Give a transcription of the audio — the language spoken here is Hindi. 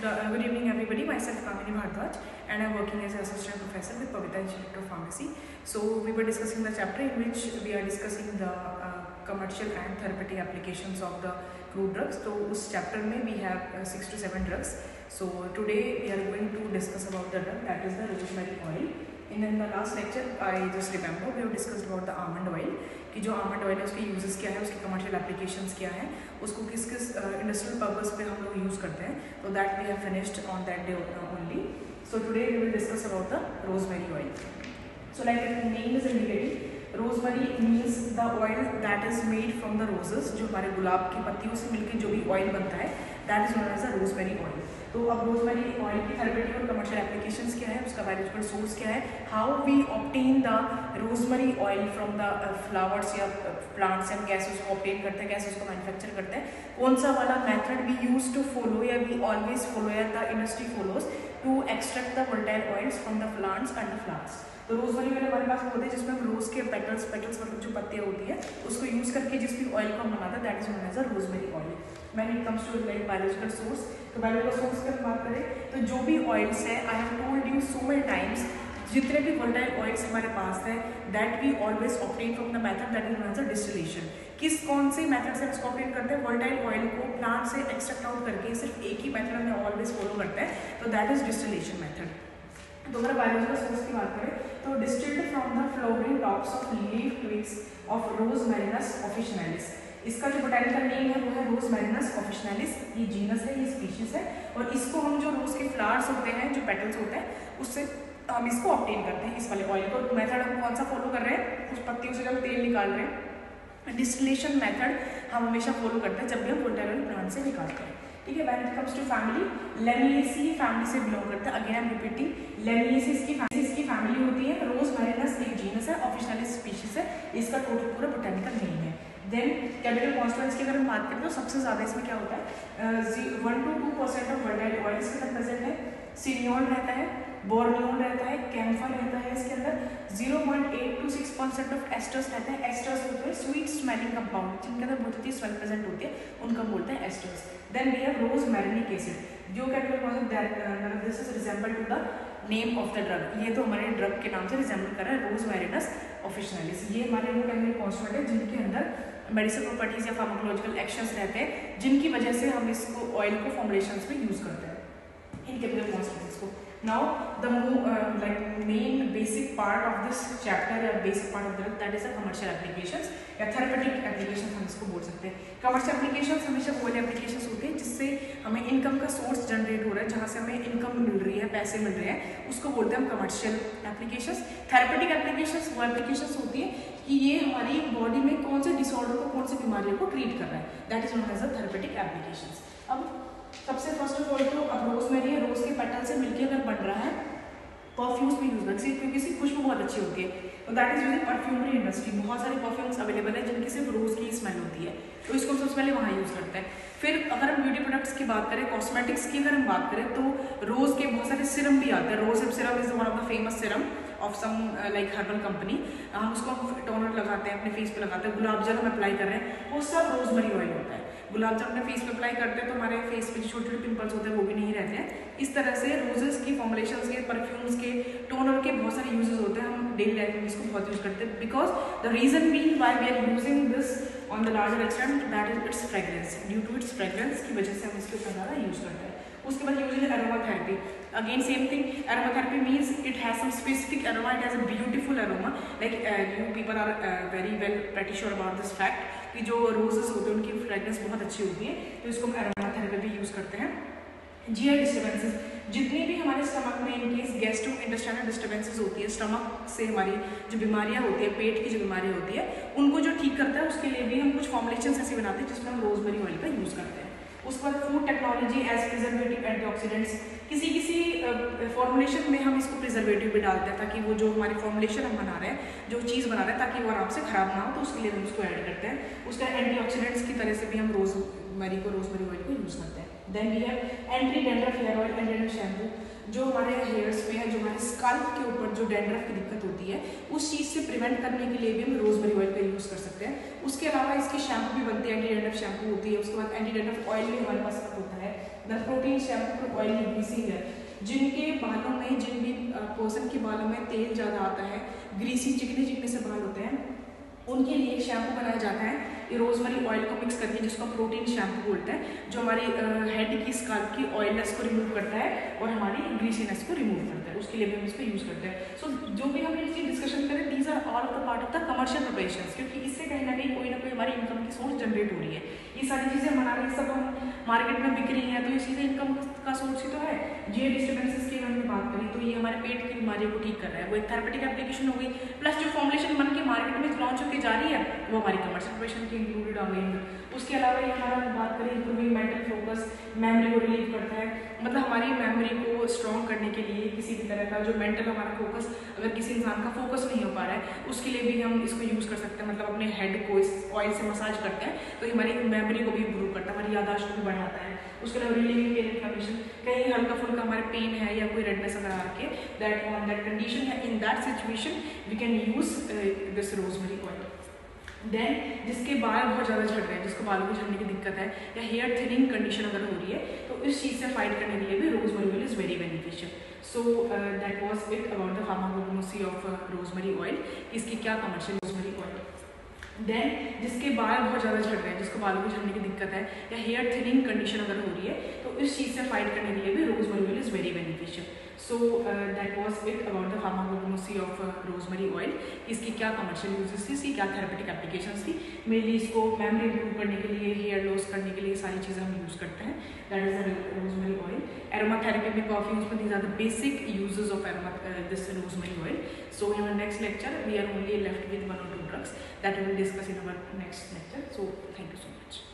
Good evening, everybody. Myself Kamini Bhardwaj, and I'm working as an assistant professor with Pavita Institute of Pharmacy. So we were discussing the chapter in which we are discussing the commercial and therapeutic applications of the crude drugs. So उस chapter में we have 6 to 7 drugs. So today we are going to discuss about the drug that is the rosemary oil. In the last lecture, I just remember we have discussed about the almond oil कि जो almond oil है उसके uses क्या है, उसकी commercial applications क्या है, उसको किस किस industrial purpose पे हम लोग use करते हैं. So that we have finished on that day only. So today we will discuss about the rosemary oil. So like the name is indicating, rosemary means the oil that is made from the roses. जो हमारे गुलाब की पत्तियों से मिलकर जो भी oil बनता है, that is known as the rosemary oil. तो अब रोजमेरी ऑयल की थेरेपेटिक और कमर्शियल एप्लीकेशंस क्या है, उसका बायोलॉजिकल सोर्स क्या है, how we obtain the rosemary oil from the flowers या प्लांट्स, हम कैसे उसको ऑब्टेन करते हैं, कैसे उसको मैन्युफैक्चर करते हैं, कौन सा वाला method we use to follow या वी ऑलवेज फॉलो या the industry follows to extract the volatile oils from the plants and the flowers. तो रोजमेरी ऑयल हमारे पास होते हैं जिसमें हम रोज के पेटल्स मतलब जो पत्तियाँ होती है उसको यूज करके जिस भी ऑयल को हम बनाते हैं, that is known as a rosemary oil. When it comes to like biological source, तो biological source की बात करें तो जो भी ऑयल्स है, I have told you so many times, जितने भी वोलेटाइल ऑयल्स हमारे पास है, that we always obtain from the method that is known as a distillation. कौन से मेथड से इसको ऑब्टेन करते हैं, वोलेटाइल ऑयल को प्लांट से एक्सट्रैक्ट आउट करके सिर्फ एक ही मेथड हमें ऑलवेज फॉलो करते हैं, तो दैट इज डिस्टिलेशन मेथड. तो अगर बायोलॉजिकल सोर्स की बात करें तो distilled from the flowering tops of leaf twigs of Rosmarinus officinalis. इसका जो बोटैनिकल नेम है वो है रोजमेरिनस ऑफिशिनैलिस. ये जीनस है, ये स्पीशीज है, और इसको हम जो रोज के फ्लावर्स होते हैं, जो पेटल्स होते हैं, उससे हम इसको ऑब्टेन करते हैं, इस वाले ऑयल को. मेथड हम कौन सा फॉलो कर रहे हैं, उस पत्तियों से जब तेल निकाल रहे हैं, डिस्टिलेशन मेथड हम हमेशा फॉलो करते हैं जब भी हम वोलेटाइल प्लांट से निकालते हैं. ठीक है. When it comes to family, Lamiaceae family से बिलोंग करता है. Again I am repeating, Lamiaceae इसकी फैमिली होती है. रोजमेरिनस एक जीनस है, ऑफिशिनैलिस स्पीशीज है, इसका टोटल पूरा बोटैनिकल नेम है. देन केमिकल कॉन्स्टिट्यूएंट्स की अगर हम बात करें तो सबसे ज़्यादा इसमें क्या होता है, 1 to 2% ऑफ वोलेटाइल ऑयल्स के अंदर प्रेजेंट है. सिनियोल रहता है, बोर्नियोल रहता है, कैम्फर रहता है इसके अंदर. 0.8 to 6% ऑफ एस्टर्स रहते हैं. एस्टर्स होते हैं स्वीट स्मेलिंग कंपाउंड, जिनके अंदर बहुत अच्छी स्मेल प्रेजेंट होती है, उनका बोलते हैं esters. Then we have rosmarinic acid, जो chemical constituent this is resemble to the name of the drug. ये तो हमारे ड्रग के नाम से रिजेंबल कर रहा है, रोजमेरिनस ऑफिशिनैलिस. ये हमारे वो केमिकल कॉन्स्टिट्यूएंट है जिनके अंदर मेडिसिन प्रॉपर्टीज या फार्माकोलॉजिकल एक्शंस रहते हैं, जिनकी वजह से हम इसको ऑयल को फॉर्मुलेशंस में यूज करते हैं, इन केमिकल कॉन्स्टिट्यूएंट्स को. Now the main basic part of this chapter या basic part of the drug, that is the commercial applications या therapeutic applications हम इसको बोल सकते हैं. commercial applications हमेशा वो वाले applications होते हैं जिससे हमें इनकम का सोर्स जनरेट हो रहा है, जहाँ से हमें इनकम मिल रही है, पैसे मिल रहे हैं, उसको बोलते हैं हम commercial applications. therapeutic applications वो applications होती है कि ये हमारी बॉडी में कौन से डिसऑर्डर को, कौन सी बीमारियों को ट्रीट कर रहा है, that is known as a therapeutic applications. अब सबसे फर्स्ट ऑफ ऑल तो अब रोजमेरी है, रोज के पेटल से मिलकर अगर बन रहा है, परफ्यूम्स में यूज करते हैं क्योंकि इसकी खुशबू बहुत अच्छी होती है, तो that is using perfumery industry. बहुत सारे परफ्यूम्स अवेलेबल है जिनकी सिर्फ रोज की स्मेल होती है, तो इसको हम सबसे पहले वहाँ यूज करते हैं. फिर अगर हम ब्यूटी प्रोडक्ट्स की बात करें, कॉस्मेटिक्स की अगर हम बात करें, तो रोज के बहुत सारे सिरम भी आते हैं. Rose serum is one of the famous serum of some like herbal company. हम उसको टोनर लगाते हैं, अपने फेस पे लगाते हैं. गुलाब जल हम अप्लाई कर रहे हैं, वो सब रोजमेरी ऑयल होता है. गुलाब जल अपने फेस पे अप्लाई करते हैं तो हमारे फेस पे जो छोटे छोटे पिंपल्स होते हैं वो भी नहीं रहते हैं. इस तरह से रोजेस की फॉर्मुलेशंस के, परफ्यूम्स के, टोनर के बहुत सारे यूजेस होते हैं. हम डेली लाइफ में इसको बहुत यूज करते हैं, because the reason being why we are using this on the larger extent, that is its fragrance. Due to its fragrance की वजह से हम इसके ऊपर ज़्यादा यूज करते हैं. उसके बाद using aroma therapy. Again same thing, aroma therapy means it has some specific aroma, it has a beautiful aroma. Like you people are very well pretty sure about this fact कि जो रोजेस होते हैं उनकी फ्रेग्रेंस बहुत अच्छी होती है, तो इसको हम अरोमा थेरेपी भी यूज़ करते हैं. जीआई डिस्टर्बेंसेस, जितनी भी हमारे स्टमक में इनकेस गैस्ट्रो इंटेस्टाइनल डिस्टर्बेंसेस होती है, स्टमक से हमारी जो बीमारियां होती है, पेट की जो बीमारियां होती है, उनको जो ठीक करता है, उसके लिए भी हम कुछ फॉर्मुलेशंस ऐसे बनाते हैं जिसमें हम रोजमेरी ऑयल का यूज़ करते हैं. उसके बाद food technology as preservative, antioxidants. किसी फॉर्मुलेशन में हम इसको प्रिजर्वेटिव भी डालते हैं ताकि वो जो हमारी फॉर्मुलेशन हम बना रहे हैं, जो चीज़ बना रहे हैं, ताकि वो आराम से खराब ना हो, तो उसके लिए हम उसको ऐड करते हैं. उसका एंटीऑक्सीडेंट्स की तरह से भी हम रोजमेरी ऑयल को यूज़ करते हैं. Then we have anti dandruff hair oil and dandruff shampoo. जो हमारे हेयर्स पे है, जो हमारे स्कल्प के ऊपर जो डैंड्रफ की दिक्कत होती है, उस चीज़ से प्रिवेंट करने के लिए भी हम रोजमेरी ऑयल का यूज़ कर सकते हैं. उसके अलावा इसकी शैम्पू भी बनती है, एंटी डैंड्रफ शैम्पू होती है. उसके बाद एंटी डैंड्रफ ऑयल भी हमारे पास होता है. The protein shampoo for oily greasy hair, जिनके बालों में, जिन भी पर्सन के बालों में तेल ज़्यादा आता है, ग्रीसी चिकने चिकने से बाल होते हैं, उनके लिए एक शैम्पू बनाया जाता है ये रोजमेरी ऑयल को मिक्स करके, जिसको प्रोटीन शैम्पू बोलते हैं, जो हमारी हेड की स्काल्प की ऑयलनेस को रिमूव करता है और हमारी ग्रीसीनेस को रिमूव करता है। उसके लिए भी हम इसको यूज़ करते हैं। सो जो भी हम ये डिस्कशन करें, these are all the part of the commercial preparation, क्योंकि इससे कहीं ना कहीं हमारी इनकम की सोर्स जनरेट हो रही है। ये सारी चीज़ें बना रही, सब हम मार्केट में बिक रही हैं, तो ये चीज़ें इनकम का सोर्स ही तो है। ये डिस्टर्बेंसेस की हमने बात करी, तो ये हमारे पेट की बीमारियों को ठीक कर रहा है, वो एक थेरेपेटिक एप्लीकेशन हो गई। प्लस जो फॉर्मुलेशन बन के मार्केट में लॉन्च होकर जा रही है, वो हमारी कमर्शियल प्रिपरेशन की इंक्लूडेड आ गई। उसके अलावा ये हमारा बात करें इंप्रूविंग मेंटल फोकस, मेमोरी को रिलीव करता है, मतलब हमारी मेमोरी को स्ट्रॉन्ग करने के लिए, किसी भी तरह का जो मेंटल हमारा फोकस, अगर किसी इंसान का फोकस नहीं हो पा रहा है, उसके लिए भी हम इसको यूज़ कर सकते हैं। मतलब अपने हेड को इस ऑयल से मसाज करते हैं, तो हमारी मेमोरी को भी इंप्रूव करता है, हमारी याददाश्त को भी बढ़ाता है। उसके अलावा रिलीविंग पेन इन्फ्लेमेशन, कहीं हल्का फुल्का हमारे पेन है या कोई रेडनेस अगर आ रही है, दैट ऑन दैट कंडीशन है, in that situation we can use this rosemary oil. Then जिसके बाल बहुत ज़्यादा झड़ रहे हैं, जिसको बालों के झड़ने की दिक्कत है, या हेयर थिनिंग कंडीशन अगर हो रही है, तो इस चीज़ से फाइट करने के लिए भी rosemary oil is very beneficial. So that was it about the फार्माकोगनोसी of rosemary oil, इसकी क्या कमर्शियल रोजमेरी ऑयल। देन जिसके बाल बहुत ज़्यादा झड़ रहे हैं, जिसको बालों के झड़ने की दिक्कत है, या हेयर थिनिंग कंडीशन अगर हो रही है, तो इस चीज़ से फाइट करने के लिए भी rosemary oil is very beneficial. So that was it about the फार्माकोगनोसी of rosemary oil, इसकी क्या कमर्शियल यूजेस थी, इसकी क्या थेरेपेटिक एप्लीकेशंस थी। मेनली इसको मेमोरी इंप्रूव करने के लिए, हेयर लॉस करने के लिए सारी चीज़ें हम यूज़ करते हैं। That is the rosemary oil. Aroma therapy में परफ्यूम्स में, these are the basic uses of this rosemary oil. So in our next lecture we are only left with 1 or 2 drugs that we will discuss in our next lecture. So thank you so much.